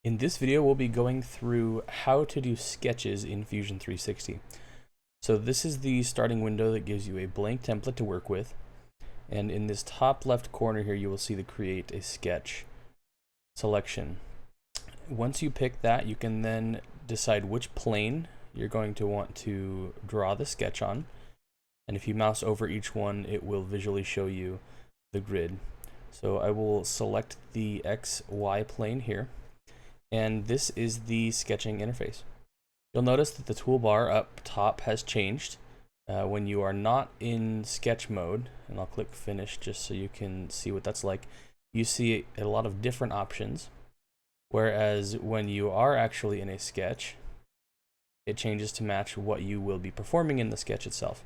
In this video, we'll be going through how to do sketches in Fusion 360. So this is the starting window that gives you a blank template to work with. And in this top left corner here, you will see the create a sketch selection. Once you pick that, you can then decide which plane you're going to want to draw the sketch on. And if you mouse over each one, it will visually show you the grid. So I will select the XY plane here. And this is the sketching interface. You'll notice that the toolbar up top has changed when you are not in sketch mode, and I'll click finish just so you can see what that's like. You see a lot of different options, whereas when you are actually in a sketch, it changes to match what you will be performing in the sketch itself.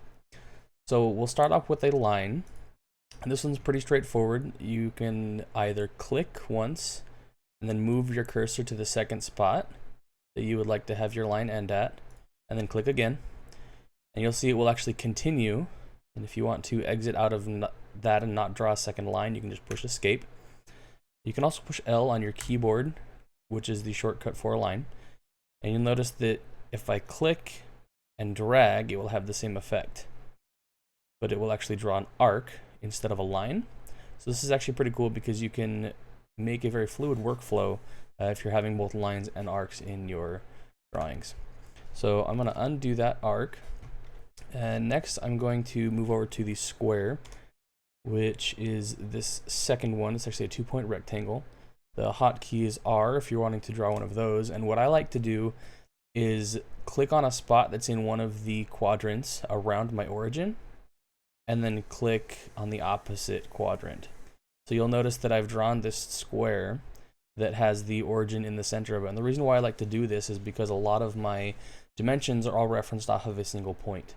So we'll start off with a line, and this one's pretty straightforward. You can either click once and then move your cursor to the second spot that you would like to have your line end at, and then click again. And you'll see it will actually continue. And if you want to exit out of that and not draw a second line, you can just push escape. You can also push L on your keyboard, which is the shortcut for a line. And you'll notice that if I click and drag, it will have the same effect, but it will actually draw an arc instead of a line. So this is actually pretty cool because you can make a very fluid workflow if you're having both lines and arcs in your drawings. So I'm going to undo that arc, and next I'm going to move over to the square, which is this second one. It's actually a 2-point rectangle. The hotkey is R if you're wanting to draw one of those, and what I like to do is click on a spot that's in one of the quadrants around my origin, and then click on the opposite quadrant. So you'll notice that I've drawn this square that has the origin in the center of it. And the reason why I like to do this is because a lot of my dimensions are all referenced off of a single point.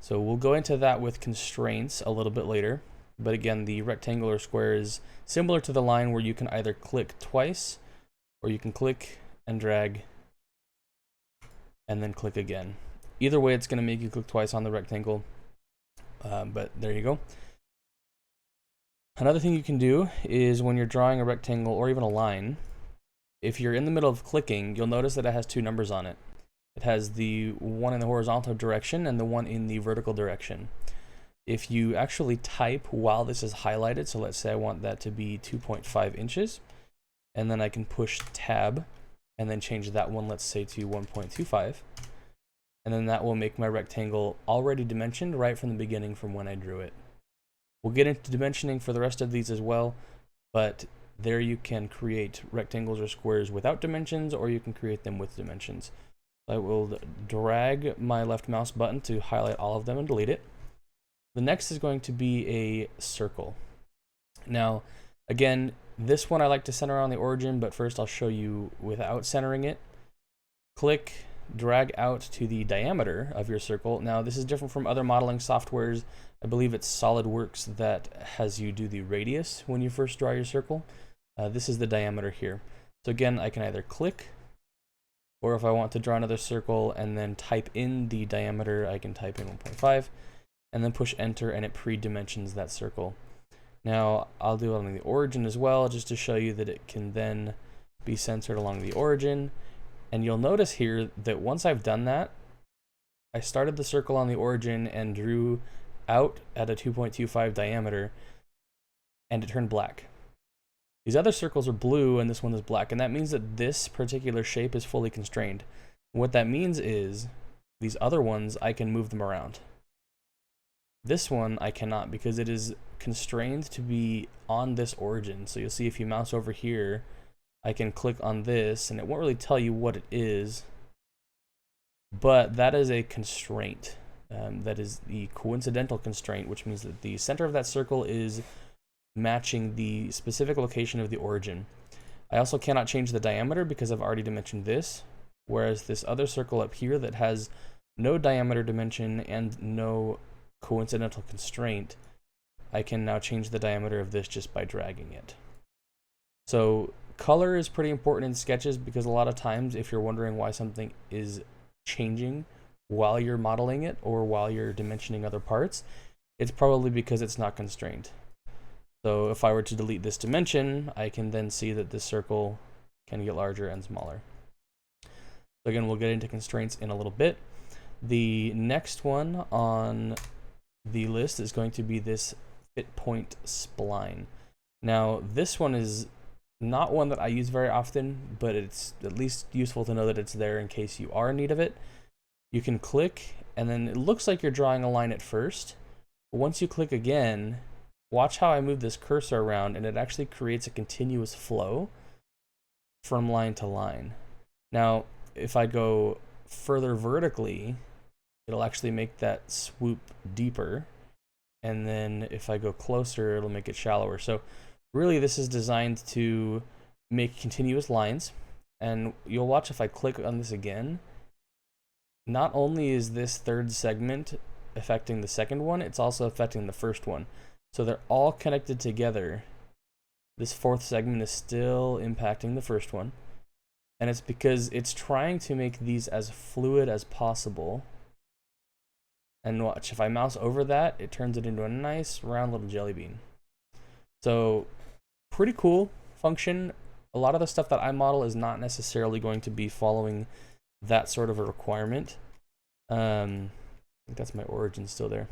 So we'll go into that with constraints a little bit later. But again, the rectangular square is similar to the line where you can either click twice, or you can click and drag and then click again. Either way, it's going to make you click twice on the rectangle. But there you go. Another thing you can do is when you're drawing a rectangle or even a line, if you're in the middle of clicking, you'll notice that it has two numbers on it. It has the one in the horizontal direction and the one in the vertical direction. If you actually type while this is highlighted, so let's say I want that to be 2.5 inches, and then I can push tab and then change that one, let's say to 1.25, and then that will make my rectangle already dimensioned right from the beginning from when I drew it. We'll get into dimensioning for the rest of these as well, but there you can create rectangles or squares without dimensions, or you can create them with dimensions. I will drag my left mouse button to highlight all of them and delete it. The next is going to be a circle. Now, again, this one I like to center on the origin, but first I'll show you without centering it. Click, drag out to the diameter of your circle. Now, this is different from other modeling softwares. I believe it's SolidWorks that has you do the radius when you first draw your circle. This is the diameter here. So again, I can either click, or if I want to draw another circle and then type in the diameter, I can type in 1.5 and then push enter, and it pre-dimensions that circle. Now, I'll do it on the origin as well, just to show you that it can then be centered along the origin. And you'll notice here that once I've done that, I started the circle on the origin and drew out at a 2.25 diameter, and it turned black. These other circles are blue and this one is black, and that means that this particular shape is fully constrained. What that means is these other ones, I can move them around. This one I cannot, because it is constrained to be on this origin. So you'll see if you mouse over here, I can click on this and it won't really tell you what it is, but that is a constraint. That is the coincidental constraint, which means that the center of that circle is matching the specific location of the origin. I also cannot change the diameter because I've already dimensioned this, whereas this other circle up here that has no diameter dimension and no coincidental constraint, I can now change the diameter of this just by dragging it. So color is pretty important in sketches, because a lot of times if you're wondering why something is changing while you're modeling it or while you're dimensioning other parts, it's probably because it's not constrained. So if I were to delete this dimension, I can then see that this circle can get larger and smaller. So again, we'll get into constraints in a little bit. The next one on the list is going to be this fit point spline. Now, this one is not one that I use very often, but it's at least useful to know that it's there in case you are in need of it. You can click, and then it looks like you're drawing a line at first. But once you click again, watch how I move this cursor around, and it actually creates a continuous flow from line to line. Now, if I go further vertically, it'll actually make that swoop deeper. And then if I go closer, it'll make it shallower. So really, this is designed to make continuous lines. And you'll watch if I click on this again, not only is this third segment affecting the second one, it's also affecting the first one. So they're all connected together. This fourth segment is still impacting the first one. And it's because it's trying to make these as fluid as possible. And watch, if I mouse over that, it turns it into a nice round little jelly bean. So pretty cool function. A lot of the stuff that I model is not necessarily going to be following that sort of a requirement. I think that's my origin still there.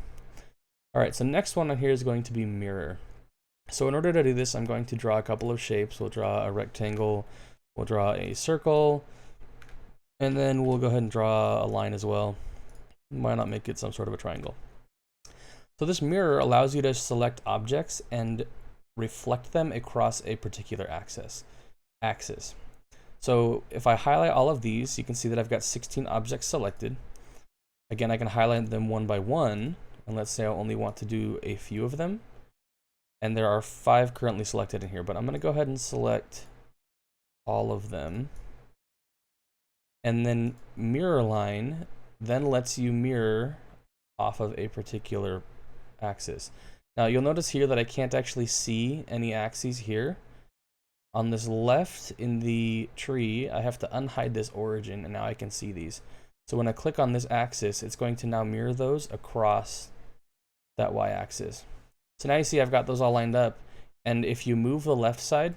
All right, so next one on here is going to be mirror. So in order to do this, I'm going to draw a couple of shapes. We'll draw a rectangle, we'll draw a circle, and then we'll go ahead and draw a line as well. Why not make it some sort of a triangle? So this mirror allows you to select objects and reflect them across a particular axis. So if I highlight all of these, you can see that I've got 16 objects selected. Again, I can highlight them one by one, and let's say I only want to do a few of them. And there are 5 currently selected in here, but I'm going to go ahead and select all of them. And then mirror line then lets you mirror off of a particular axis. Now you'll notice here that I can't actually see any axes here. On this left in the tree, I have to unhide this origin, and now I can see these. So when I click on this axis, it's going to now mirror those across that y-axis. So now you see I've got those all lined up, and if you move the left side,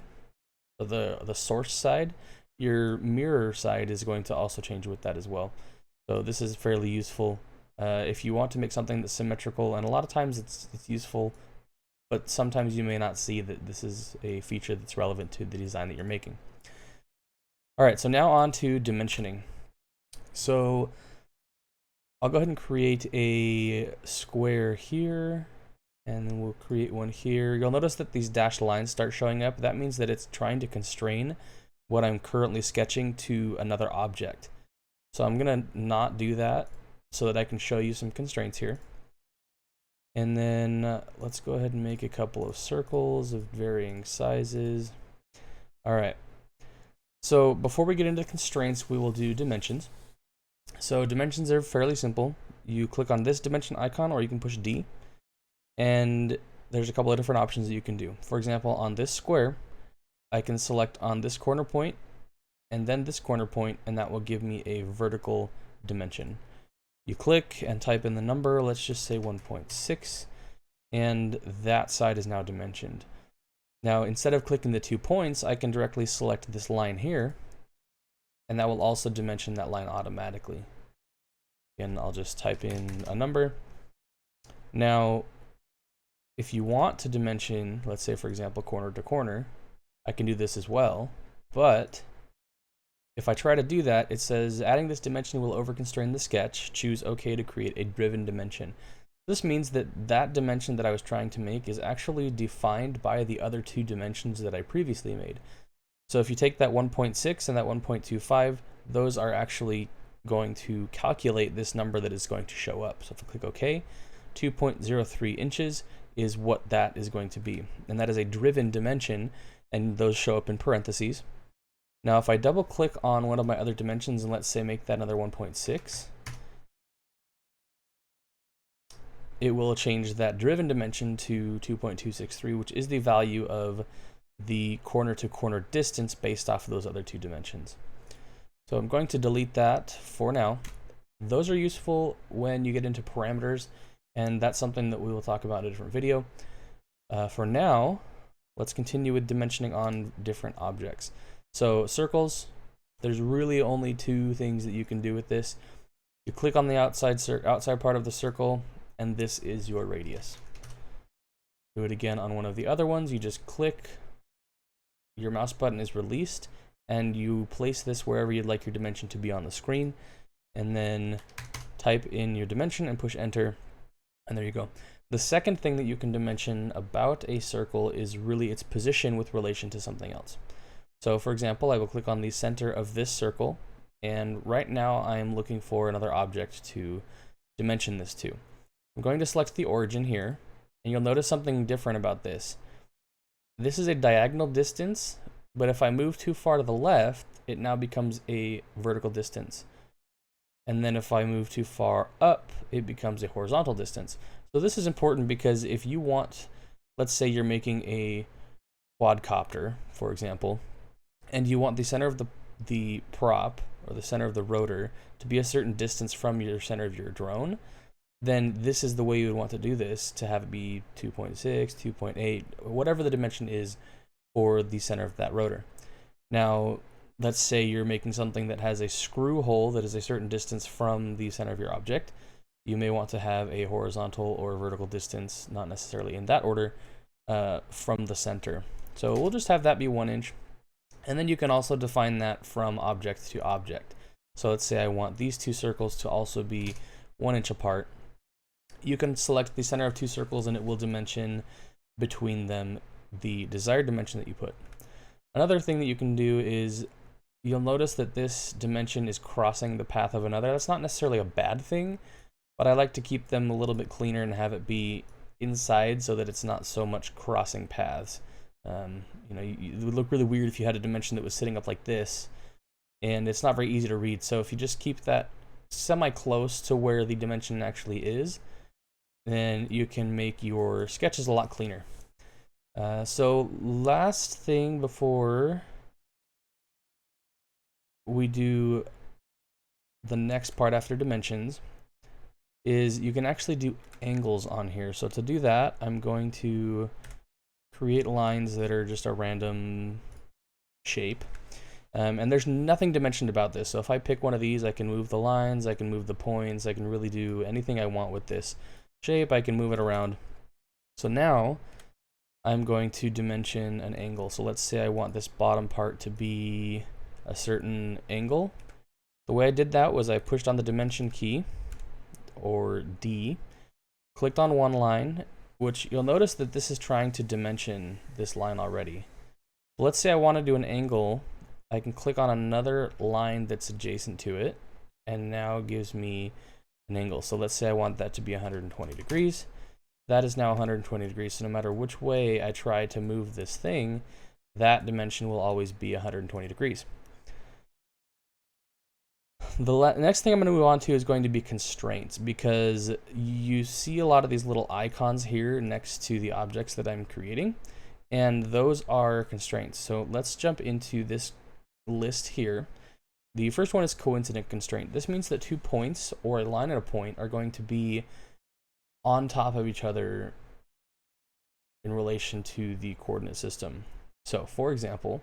the source side, your mirror side is going to also change with that as well. So this is fairly useful if you want to make something that's symmetrical, and a lot of times it's useful, but sometimes you may not see that this is a feature that's relevant to the design that you're making. All right, so now on to dimensioning. So I'll go ahead and create a square here, and then we'll create one here. You'll notice that these dashed lines start showing up. That means that it's trying to constrain what I'm currently sketching to another object. So I'm gonna not do that so that I can show you some constraints here. And then let's go ahead and make a couple of circles of varying sizes. All right, so before we get into constraints, we will do dimensions. So dimensions are fairly simple. You click on this dimension icon, or you can push D, and there's a couple of different options that you can do. For example, on this square, I can select on this corner point and then this corner point, and that will give me a vertical dimension. You click and type in the number, let's just say 1.6, and that side is now dimensioned. Now, instead of clicking the 2 points, I can directly select this line here, and that will also dimension that line automatically. Again, I'll just type in a number. Now, if you want to dimension, let's say for example, corner to corner, I can do this as well, but if I try to do that, it says adding this dimension will overconstrain the sketch. Choose OK to create a driven dimension. This means that that dimension that I was trying to make is actually defined by the other 2 dimensions that I previously made. So if you take that 1.6 and that 1.25, those are actually going to calculate this number that is going to show up. So if I click OK, 2.03 inches is what that is going to be. And that is a driven dimension, and those show up in parentheses. Now, if I double click on one of my other dimensions and let's say make that another 1.6, it will change that driven dimension to 2.263, which is the value of the corner to corner distance based off of those other 2 dimensions. So I'm going to delete that for now. Those are useful when you get into parameters, and that's something that we will talk about in a different video. For now, let's continue with dimensioning on different objects. So circles, there's really only two things that you can do with this. You click on the outside part of the circle, and this is your radius. Do it again on one of the other ones. You just click, your mouse button is released, and you place this wherever you'd like your dimension to be on the screen, and then type in your dimension and push enter, and there you go. The second thing that you can dimension about a circle is really its position with relation to something else. So for example, I will click on the center of this circle, and right now I am looking for another object to dimension this to. I'm going to select the origin here, and you'll notice something different about this. This is a diagonal distance, but if I move too far to the left, it now becomes a vertical distance. And then if I move too far up, it becomes a horizontal distance. So this is important because if you want, let's say you're making a quadcopter, for example, and you want the center of the prop, or the center of the rotor, to be a certain distance from your center of your drone, then this is the way you would want to do this, to have it be 2.6, 2.8, whatever the dimension is for the center of that rotor. Now, let's say you're making something that has a screw hole that is a certain distance from the center of your object. You may want to have a horizontal or vertical distance, not necessarily in that order, from the center. So we'll just have that be 1 inch. And then you can also define that from object to object. So let's say I want these two circles to also be 1 inch apart. You can select the center of two circles and it will dimension between them the desired dimension that you put. Another thing that you can do is, you'll notice that this dimension is crossing the path of another. That's not necessarily a bad thing, but I like to keep them a little bit cleaner and have it be inside so that it's not so much crossing paths. You know, it would look really weird if you had a dimension that was sitting up like this, and it's not very easy to read. So if you just keep that semi-close to where the dimension actually is, then you can make your sketches a lot cleaner. So last thing before we do the next part after dimensions is you can actually do angles on here. So to do that, I'm going to create lines that are just a random shape. And there's nothing dimensioned about this. So if I pick one of these, I can move the lines, I can move the points, I can really do anything I want with this shape. I can move it around. So now I'm going to dimension an angle. So let's say I want this bottom part to be a certain angle. The way I did that was I pushed on the dimension key, or D, clicked on one line, which you'll notice that this is trying to dimension this line already. Let's say I want to do an angle. I can click on another line that's adjacent to it, and now it gives me an angle. So let's say I want that to be 120 degrees. That is now 120 degrees. So no matter which way I try to move this thing, that dimension will always be 120 degrees. The next thing I'm going to move on to is going to be constraints, because you see a lot of these little icons here next to the objects that I'm creating, and those are constraints. So let's jump into this list here. The first one is coincident constraint. This means that 2 points, or a line and a point, are going to be on top of each other in relation to the coordinate system. So for example,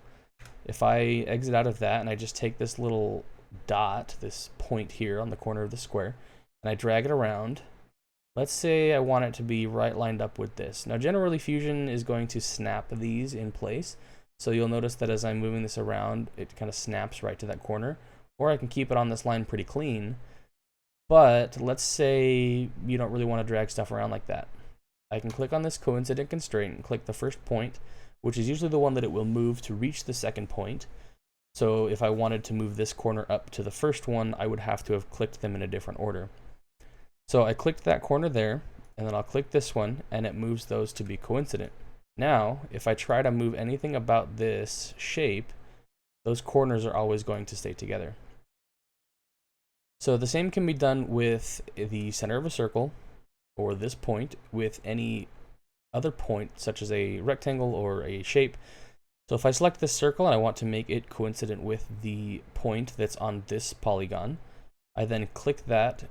if I exit out of that and I just take this little dot, this point here on the corner of the square, and I drag it around, let's say I want it to be right lined up with this. Now generally Fusion is going to snap these in place, so you'll notice that as I'm moving this around, it kind of snaps right to that corner, or I can keep it on this line pretty clean. But let's say you don't really want to drag stuff around like that. I can click on this coincident constraint and click the first point, which is usually the one that it will move to reach the second point. So if I wanted to move this corner up to the first one, I would have to have clicked them in a different order. So I clicked that corner there, and then I'll click this one, and it moves those to be coincident. Now, if I try to move anything about this shape, those corners are always going to stay together. So the same can be done with the center of a circle, or this point, with any other point, such as a rectangle or a shape. So if I select this circle and I want to make it coincident with the point that's on this polygon, I then click that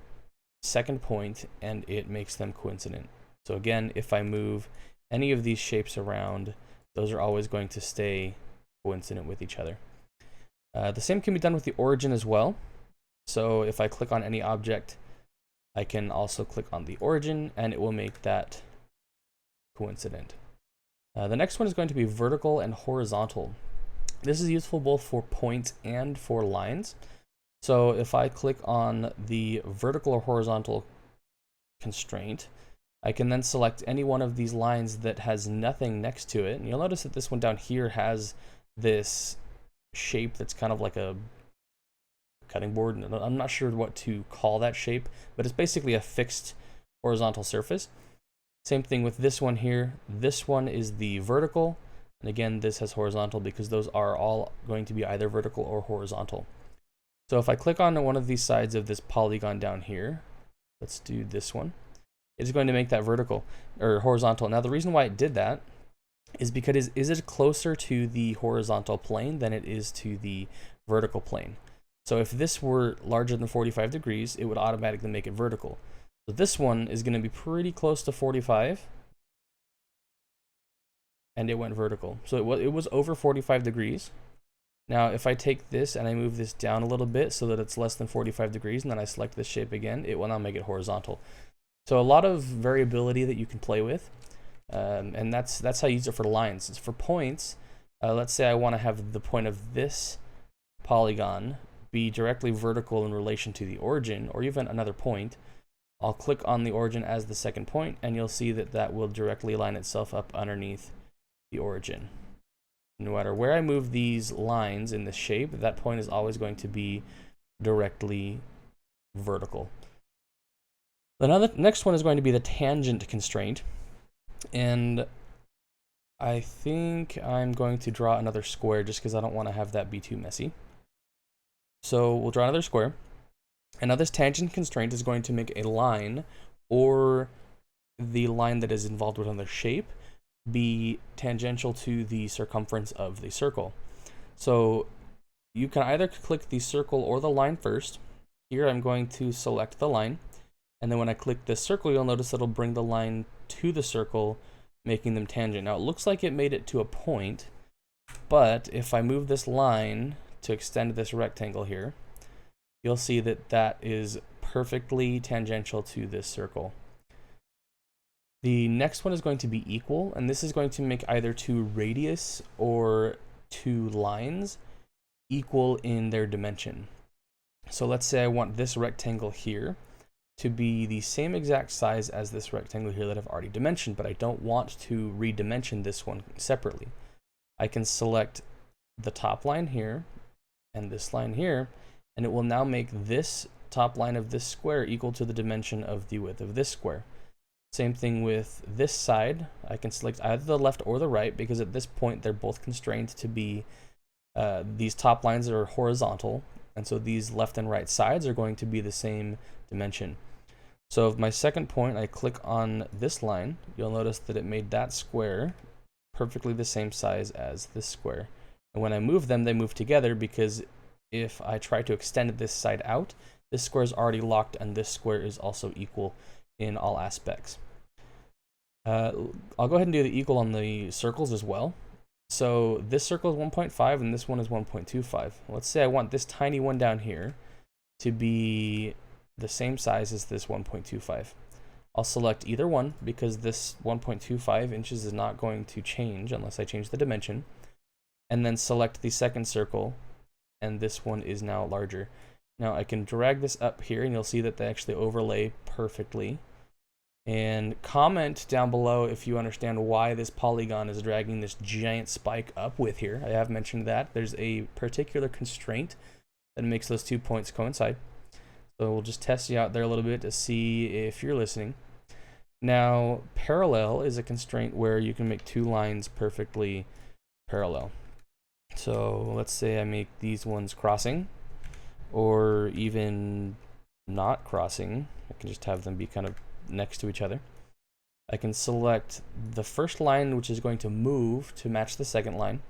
second point and it makes them coincident. So again, if I move any of these shapes around, those are always going to stay coincident with each other. The same can be done with the origin as well. So if I click on any object, I can also click on the origin and it will make that coincident. The next one is going to be vertical and horizontal. This is useful both for points and for lines. So if I click on the vertical or horizontal constraint, I can then select any one of these lines that has nothing next to it. And you'll notice that this one down here has this shape that's kind of like a cutting board. I'm not sure what to call that shape, but it's basically a fixed horizontal surface. Same thing with this one here. This one is the vertical. And again, this has horizontal because those are all going to be either vertical or horizontal. So if I click on one of these sides of this polygon down here, let's do this one. It's going to make that vertical or horizontal. Now the reason why it did that is because is it closer to the horizontal plane than it is to the vertical plane. So if this were larger than 45 degrees, it would automatically make it vertical. So this one is going to be pretty close to 45, and it went vertical. So it was over 45 degrees. Now if I take this and I move this down a little bit so that it's less than 45 degrees, and then I select this shape again, it will now make it horizontal. So a lot of variability that you can play with, and that's how you use it for lines. It's for points. Let's say I want to have the point of this polygon be directly vertical in relation to the origin, or even another point. I'll click on the origin as the second point, and you'll see that that will directly line itself up underneath the origin. No matter where I move these lines in this shape, that point is always going to be directly vertical. The next one is going to be the tangent constraint, and I think I'm going to draw another square just because I don't want to have that be too messy. So we'll draw another square, and now this tangent constraint is going to make a line, or the line that is involved with another shape, be tangential to the circumference of the circle. So you can either click the circle or the line first. Here I'm going to select the line. And then when I click this circle, you'll notice it'll bring the line to the circle, making them tangent. Now it looks like it made it to a point, but if I move this line to extend this rectangle here, you'll see that that is perfectly tangential to this circle. The next one is going to be equal, and this is going to make either two radius or two lines equal in their dimension. So let's say I want this rectangle here to be the same exact size as this rectangle here that I've already dimensioned, but I don't want to redimension this one separately. I can select the top line here and this line here, and it will now make this top line of this square equal to the dimension of the width of this square. Same thing with this side. I can select either the left or the right because at this point they're both constrained to be these top lines are horizontal, and so these left and right sides are going to be the same dimension. So if my second point, I click on this line, you'll notice that it made that square perfectly the same size as this square. And when I move them, they move together because if I try to extend this side out, this square is already locked and this square is also equal in all aspects. I'll go ahead and do the equal on the circles as well. So this circle is 1.5 and this one is 1.25. Let's say I want this tiny one down here to be the same size as this 1.25. I'll select either one because this 1.25 inches is not going to change unless I change the dimension, and then select the second circle, and this one is now larger. Now I can drag this up here and you'll see that they actually overlay perfectly. And comment down below if you understand why this polygon is dragging this giant spike up with here. I have mentioned that. There's a particular constraint that makes those 2 points coincide. So we'll just test you out there a little bit to see if you're listening. Now, parallel is a constraint where you can make two lines perfectly parallel. So let's say I make these ones crossing, or even not crossing. I can just have them be kind of next to each other. I can select the first line, which is going to move to match the second line.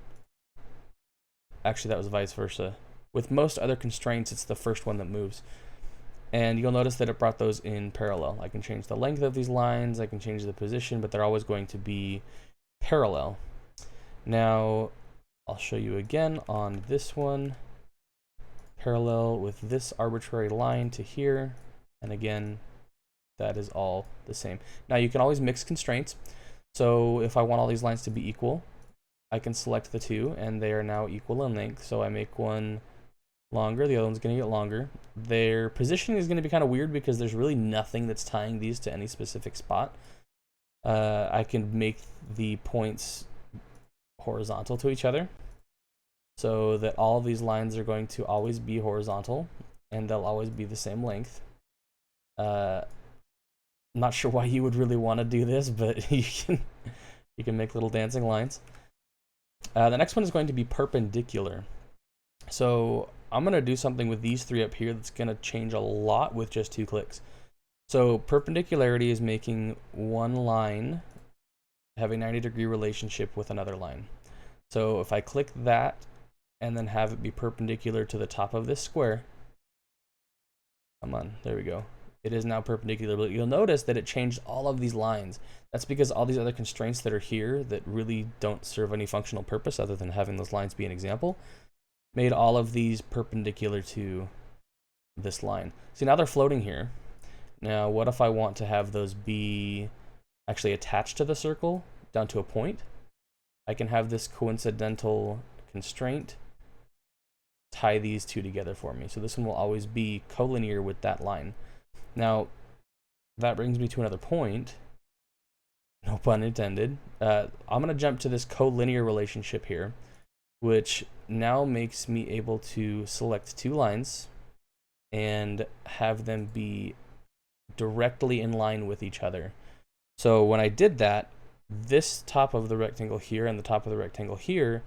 Actually, that was vice versa. With most other constraints, it's the first one that moves. And you'll notice that it brought those in parallel. I can change the length of these lines, I can change the position, but they're always going to be parallel. Now, I'll show you again on this one. parallel with this arbitrary line to here. And again, that is all the same. Now you can always mix constraints. So if I want all these lines to be equal, I can select the two and they are now equal in length. So I make one longer, the other one's going to get longer. Their positioning is going to be kind of weird because there's really nothing that's tying these to any specific spot. I can make the points horizontal to each other so that all of these lines are going to always be horizontal and they'll always be the same length. Not sure why you would really want to do this, but you can make little dancing lines. The next one is going to be perpendicular. So I'm going to do something with these three up here that's going to change a lot with just 2 clicks. So perpendicularity is making one line have a 90-degree relationship with another line. So if I click that and then have it be perpendicular to the top of this square, come on, there we go. It is now perpendicular, but you'll notice that it changed all of these lines. That's because all these other constraints that are here that really don't serve any functional purpose other than having those lines be an example, made all of these perpendicular to this line. See, now they're floating here. Now, what if I want to have those be actually attached to the circle down to a point? I can have this coincidental constraint tie these two together for me. So this one will always be collinear with that line. Now, that brings me to another point. No pun intended. I'm going to jump to this collinear relationship here, which now makes me able to select 2 lines and have them be directly in line with each other. So when I did that, this top of the rectangle here and the top of the rectangle here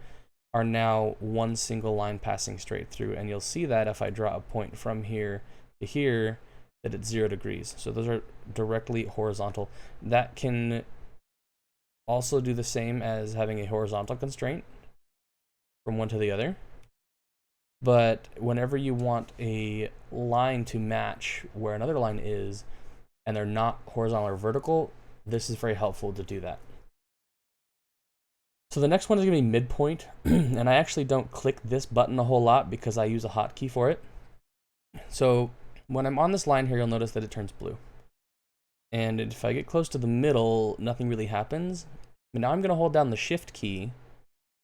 are now one single line passing straight through. And you'll see that if I draw a point from here to here, that it's 0 degrees. So those are directly horizontal. That can also do the same as having a horizontal constraint from one to the other. But whenever you want a line to match where another line is, and they're not horizontal or vertical, this is very helpful to do that. So the next one is going to be midpoint, and I actually don't click this button a whole lot because I use a hotkey for it. So when I'm on this line here, you'll notice that it turns blue. And if I get close to the middle, nothing really happens. But now I'm going to hold down the shift key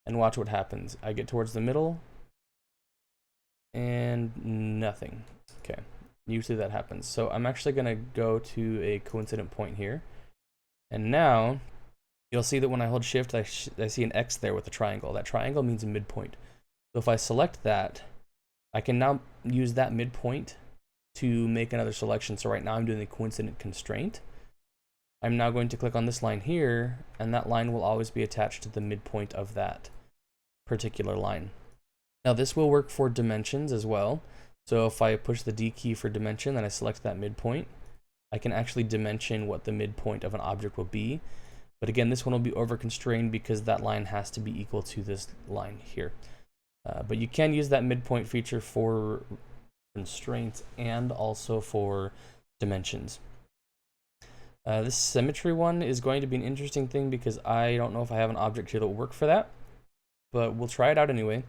and watch what happens. I get towards the middle and nothing. Okay, usually that happens. So I'm actually going to go to a coincident point here. And now you'll see that when I hold shift, I see an X there with a triangle. That triangle means a midpoint. So if I select that, I can now use that midpoint to make another selection. So right now I'm doing the coincident constraint. I'm now going to click on this line here, and that line will always be attached to the midpoint of that particular line. Now this will work for dimensions as well. So if I push the D key for dimension, then I select that midpoint, I can actually dimension what the midpoint of an object will be. But again, this one will be over constrained because that line has to be equal to this line here. But you can use that midpoint feature for constraints and also for dimensions. This symmetry one is going to be an interesting thing because I don't know if I have an object here that will work for that, but we'll try it out anyway.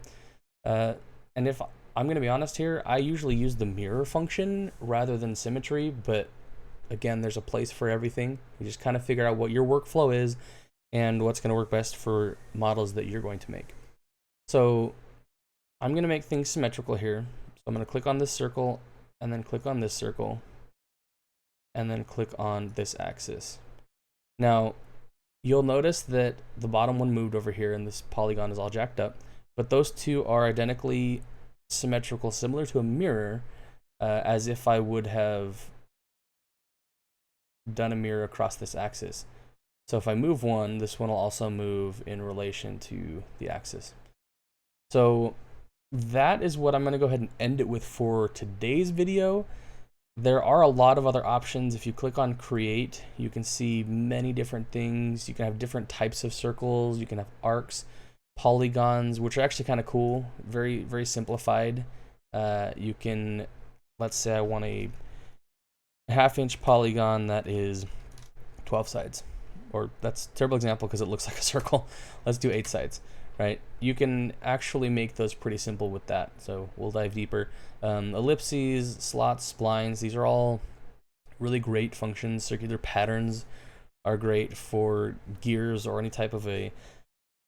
And if I'm going to be honest here, I usually use the mirror function rather than symmetry, but again, there's a place for everything. You just kind of figure out what your workflow is and what's going to work best for models that you're going to make. So I'm going to make things symmetrical here. So I'm going to click on this circle and then click on this circle and then click on this axis. Now, you'll notice that the bottom one moved over here and this polygon is all jacked up, but those two are identically symmetrical, similar to a mirror, as if I would have done a mirror across this axis. So if I move one, this one will also move in relation to the axis. So that is what I'm going to go ahead and end it with for today's video. There are a lot of other options. If you click on create, you can see many different things. You can have different types of circles. You can have arcs, polygons, which are actually kind of cool. Very, very simplified. You can, let's say I want a half-inch polygon that is 12 sides. Or that's a terrible example because it looks like a circle. Let's do 8 sides. right? You can actually make those pretty simple with that. So we'll dive deeper. Ellipses, slots, splines, these are all really great functions. Circular patterns are great for gears or any type of a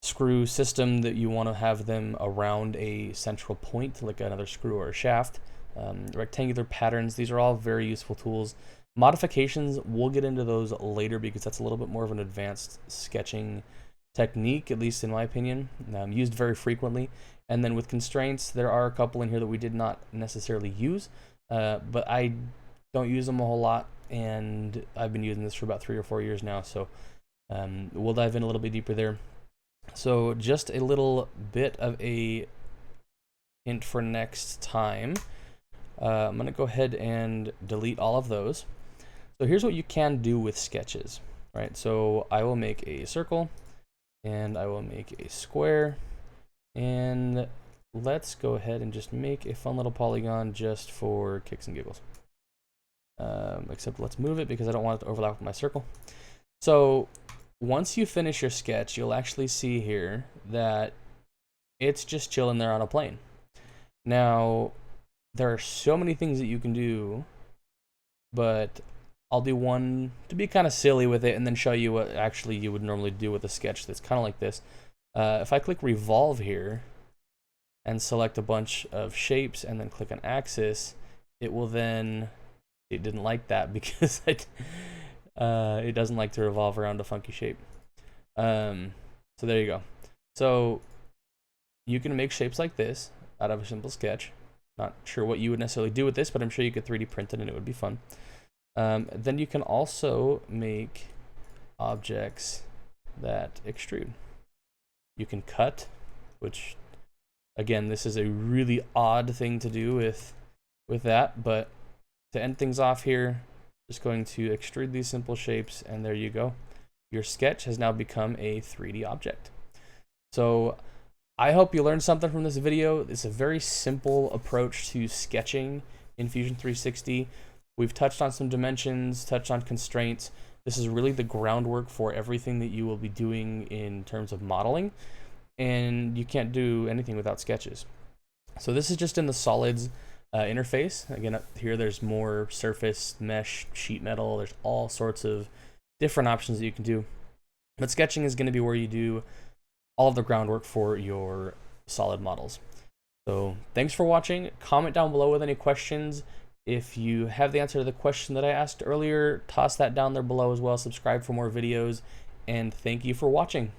screw system that you want to have them around a central point, like another screw or a shaft. Rectangular patterns, these are all very useful tools. Modifications, we'll get into those later because that's a little bit more of an advanced sketching technique, at least in my opinion, used very frequently. And then with constraints, there are a couple in here that we did not necessarily use, but I don't use them a whole lot, and I've been using this for about 3 or 4 years now, so we'll dive in a little bit deeper there. So just a little bit of a hint for next time. I'm going to go ahead and delete all of those. So here's what you can do with sketches, right? So I will make a circle, and I will make a square, and let's go ahead and just make a fun little polygon just for kicks and giggles. Except let's move it because I don't want it to overlap with my circle. So once you finish your sketch, you'll actually see here that it's just chilling there on a plane. Now, there are so many things that you can do, but I'll do one to be kind of silly with it and then show you what actually you would normally do with a sketch that's kind of like this. If I click revolve here and select a bunch of shapes and then click on axis, it will then, it didn't like that because it doesn't like to revolve around a funky shape. So there you go. So you can make shapes like this out of a simple sketch. Not sure what you would necessarily do with this, but I'm sure you could 3D print it and it would be fun. Then you can also make objects that extrude. You can cut, which again, this is a really odd thing to do with that, but to end things off here, just going to extrude these simple shapes, and there you go. Your sketch has now become a 3D object. So I hope you learned something from this video. It's a very simple approach to sketching in Fusion 360. We've touched on some dimensions, touched on constraints. This is really the groundwork for everything that you will be doing in terms of modeling, and you can't do anything without sketches. So this is just in the solids interface. Again, up here there's more surface, mesh, sheet metal. There's all sorts of different options that you can do. But sketching is going to be where you do all of the groundwork for your solid models. So thanks for watching. Comment down below with any questions. If you have the answer to the question that I asked earlier, toss that down there below as well. Subscribe for more videos, and thank you for watching.